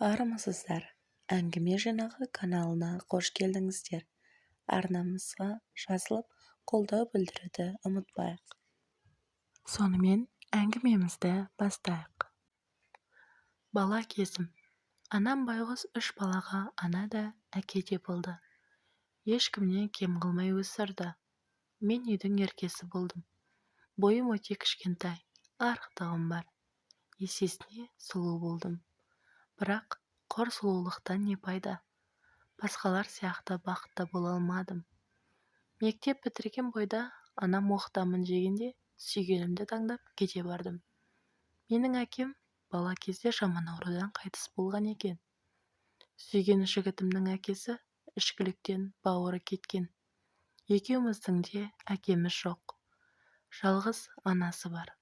армысыздар, әңгіме жинағы каналына қош келдіңіздер. Арнамызға жазылып, қолдау білдіруді ұмытпайық. Сонымен әңгімемізді бастайық. Бала кезім. Анам байғұс 3 балаға ана да, әке де болды. Ешкімнен кем қылмай өсірді. Мен үйдің еркесі болдым. Бойым өте кішкентай, арықтығым бар. Есесіне сұлу болдым. Бірақ қор сұлулықтан не пайда? Басқалар сияқты бақытты бола алмадым. Мектеп бітірген бойда анам оқытамын дегенде сүйгенімді таңдап кете бардым. Менің әкем бала кезде жаман аурудан қайтыс болған екен. Сүйген жігітімнің әкесі ішкіліктен бауыры кеткен. Екеуміздің де әкеміз жоқ. Жалғыз анасы бар.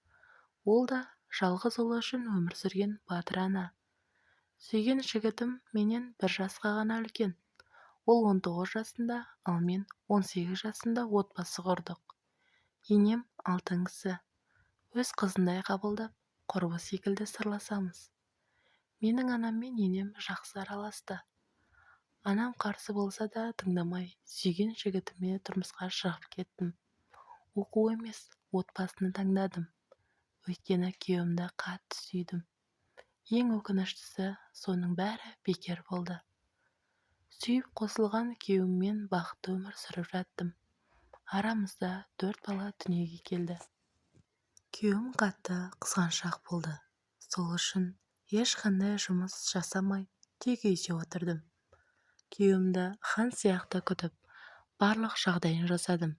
Ол да жалғыз ұлы үшін өмір сүрген батыр ана. Сүйген жігітім менен 1 жасқа ғана үлкен. Ол 19 жасында, ал мен 18 жасында отбасы құрдық. Енем алтын кісі. Өз қызындай қабылдап, құрбы секілді сырласамыз. Менің анам мен енем жақсы араласты. Анам қарсы болса да тыңдамай, сүйген жігітіме тұрмысқа шығып кеттім. Оқу емес, отбасыны таңдадым. Өйткені күйеуімді қатты сүйдім. Ең өкініштісі, соның бәрі бекер болды. Сүйіп қосылған күйеуіммен бақытты өмір сүріп жаттым. Арамызда 4 бала дүниеге келді. Күйеуім қатты қызғаншақ болды. Сол үшін ешқандай жұмыс жасамай, тек үйде отырдым. Күйеуімді хан сияқты күтіп, барлық жағдайын жасадым.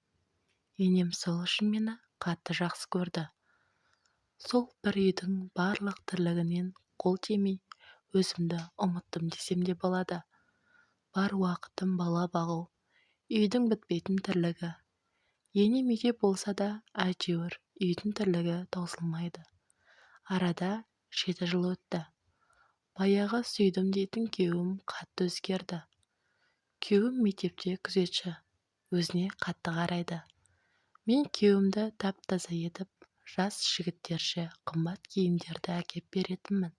Енем сол үшін мені қатты жақсы көрді. Сол бір үйдің барлық тірлігінен қол тимей, өзімді ұмыттым десем де болады. Бар уақытым бала бағу, үйдің бітпейтін тірлігі. Енем үйде болса да, әйтеуір үйдің тірлігі таусылмайды. Арада 7 жыл өтті. Баяғы сүйдім дейтін күйеуім қатты өзгерді. Күйеуім мектепте күзетші, өзіне қатты қарайды. Мен күйеуімді тап-таза етіп, жас жігіттерше қымбат киімдерді әкеп беретінмін.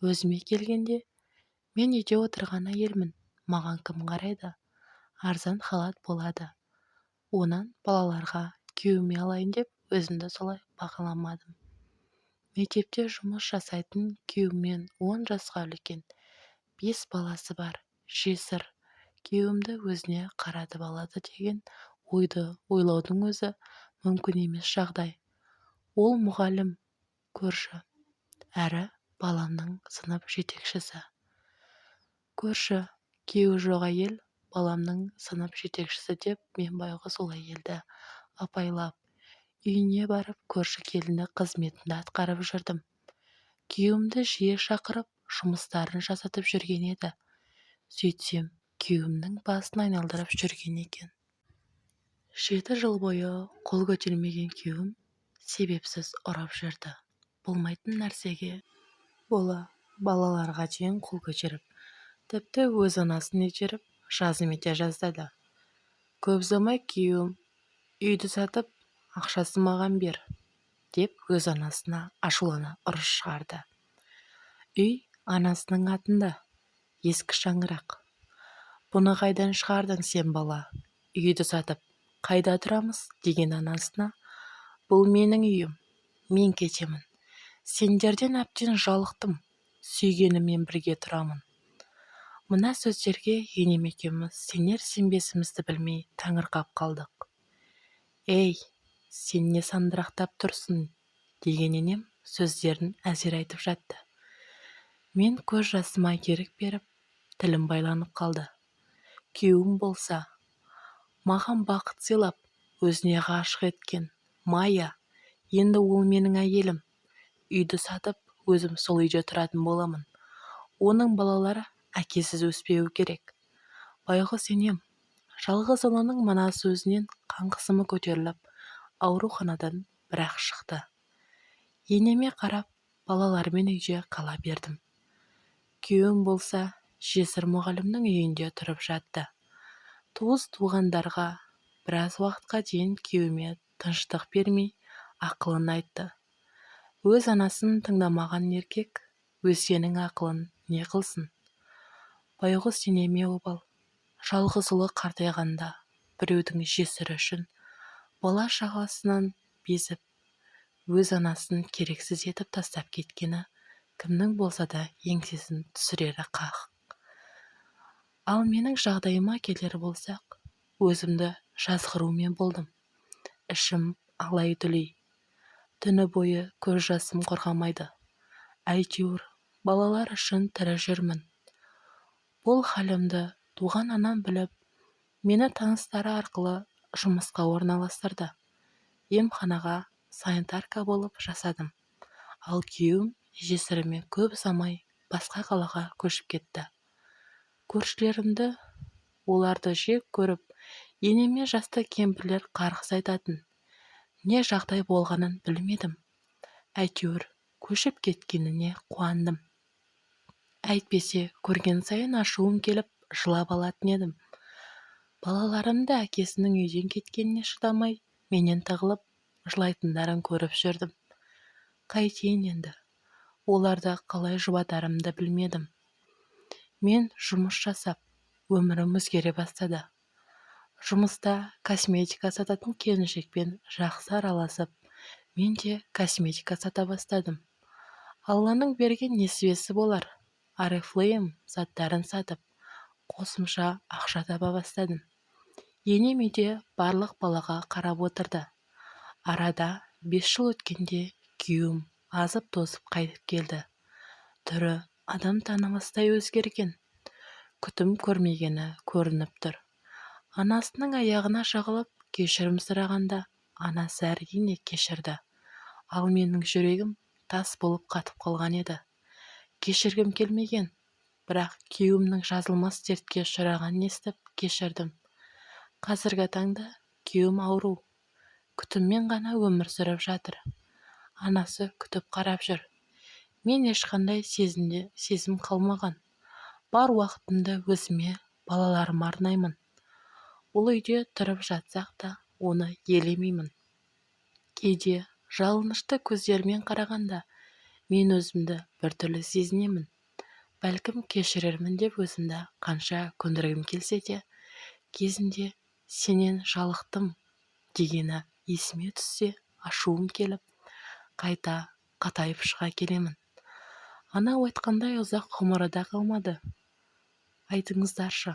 Өзіме келгенде, мен үйде отырған әйелмін, маған кім қарайды? Арзан халат болады. Онан балаларға күйеуіме алайын деп, өзімді солай бағаламадым. Мектепте жұмыс жасайтын күйеуіммен 10 жасқа үлкен, 5 баласы бар, жесір. Күйеуімді өзіне қаратып алады деген ойды ойлаудың өзі мүмкін емес жағдай. Ол мұғалім, көрші, әрі баламның сынып жетекшісі. Көрші, күйеуі жоқ әйел, баламның сынып жетекшісі деп, мен байғұс ол әйелді апайлап, үйіне барып көрші келіні қызметінде атқарып жүрдім. Күйеуімді жиі шақырып, жұмыстарын жасатып жүрген еді. Сөйтсем, күйеуімнің басын айналдырып жүрген екен. 7 жыл бойы қол көтермеген күйеуім себепсіз ұрып жүрді. Болмайтын нәрсеге балаларға дейін қол көтеріп, тіпті өз анасын итеріп, жазым ете жаздады. Көп ұзамай күйеуім үйді сатып, ақшасын маған бер, деп өз анасына ашулана ұрыс шығарды. Үй анасының атында, ескі шаңырақ. Бұны қайдан шығардың сен бала? Үйді сатып, қайда тұрамыз деген анасына, бұл менің үйім, мен кетемін. Сендерден әбден жалықтым, сүйгеніммен бірге тұрамын. Мына сөздерге енем екеуміз сенер-сенбесімізді білмей таңырқап қалдық. Ей, сен не сандырақтап тұрсың, деген енем сөздерін әзер айтып жатты. Мен көз жасыма ерік беріп, тілім байланып қалды. Күйеуім болса, маған бақыт сыйлап, өзіне ғашық еткен Майя, енді ол менің әйелім. Үйді сатып, өзім сол үйде тұратын боламын. Оның балалары әкесіз өспеуі керек. Байғұс енем, жалғыз ұлының мына сөзінен қан қысымы көтеріліп, ауруханадан бір-ақ шықты. Енеме қарап, балалармен үйде қала бердім. Күйеуім болса, жесір мұғалімнің үйінде тұрып жатты. Туыс-туғандарға біраз уақытқа дейін күйеуіме тыныштық бермей, ақылын айтты. Өз анасын тыңдамаған еркек, өзгенің ақылын не қылсын? Байғұс енеме обал, жалғыз ұлы қартайғанда біреудің жесірі үшін бала-шағасынан безіп, өз анасын керексіз етіп тастап кеткені кімнің болса да еңсесін түсірері қақ. Ал менің жағдайыма келер болсақ, өзімді жазғырумен болдым. Ішім алай-дүлей, түні бойы көз жасым құрғамайды. Әйтеуір, балалар үшін тірі жүрмін. Бұл халімді туған анам біліп, мені таныстары арқылы жұмысқа орналастырды. Емханаға санитарка болып жасадым. Ал күйеуім жесірімен көп ұзамай басқа қалаға көшіп кетті. Көршілерімді, оларды жек көріп, енеме жасты кемпірлер қарғыс айтатын. Не жағдай болғанын білмедім. Әйтеуір, көшіп кеткеніне қуандым. Әйтпесе, көрген сайын ашуым келіп, жылап алатын едім. Балаларымды әкесінің үйден кеткеніне шыдамай, менен тығылып, жылайтындарын көріп жүрдім. Қайтейін енді, оларды қалай жұбатарымды білмедім. Мен жұмыс жасап, өмірім өзгере бастады. Жұмыста косметика сататын келіншекпен жақсы араласып, мен де косметика сата бастадым. Алланың берген несібесі болар. Oriflame заттарын сатып, қосымша ақша таба бастадым. Енем үйде барлық балаға қарап отырды. Арада 5 жыл өткенде күйеуім азып-тозып қайтып келді. Түрі адам танымастай өзгерген. Күтім көрмегені көрініп тұр. Анасының аяғына жығылып кешірім сұрағанда, анасы әрине кешірді. Ал менің жүрегім тас болып қатып қалған еді. Кешіргім келмеген, бірақ күйеуімнің жазылмас дертке ұшырағанын естіп кешірдім. Қазіргі таңда күйеуім ауру, күтіммен ғана өмір сүріп жатыр. Анасы күтіп қарап жүр. Мен ешқандай сезім қалмаған. Бар уақытымды өзіме, балаларыма арнаймын. Ол үйде тұрып жатсақ та, оны елемеймін. Кейде жалынышты көздермен қарағанда, мен өзімді біртүрлі сезінемін. Бәлкім кешірермін деп өзімді қанша көндіргім келсе де, кезінде сенен жалықтым дегені есіме түссе, ашуым келіп, қайта қатайып шыға келемін. Анау айтқандай ұзақ ғұмыры да қалмады. Айтыңыздаршы,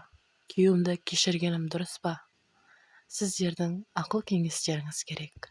күйеуімді кешіргенім дұрыс па? Сіздердің ақыл кеңестеріңіз керек.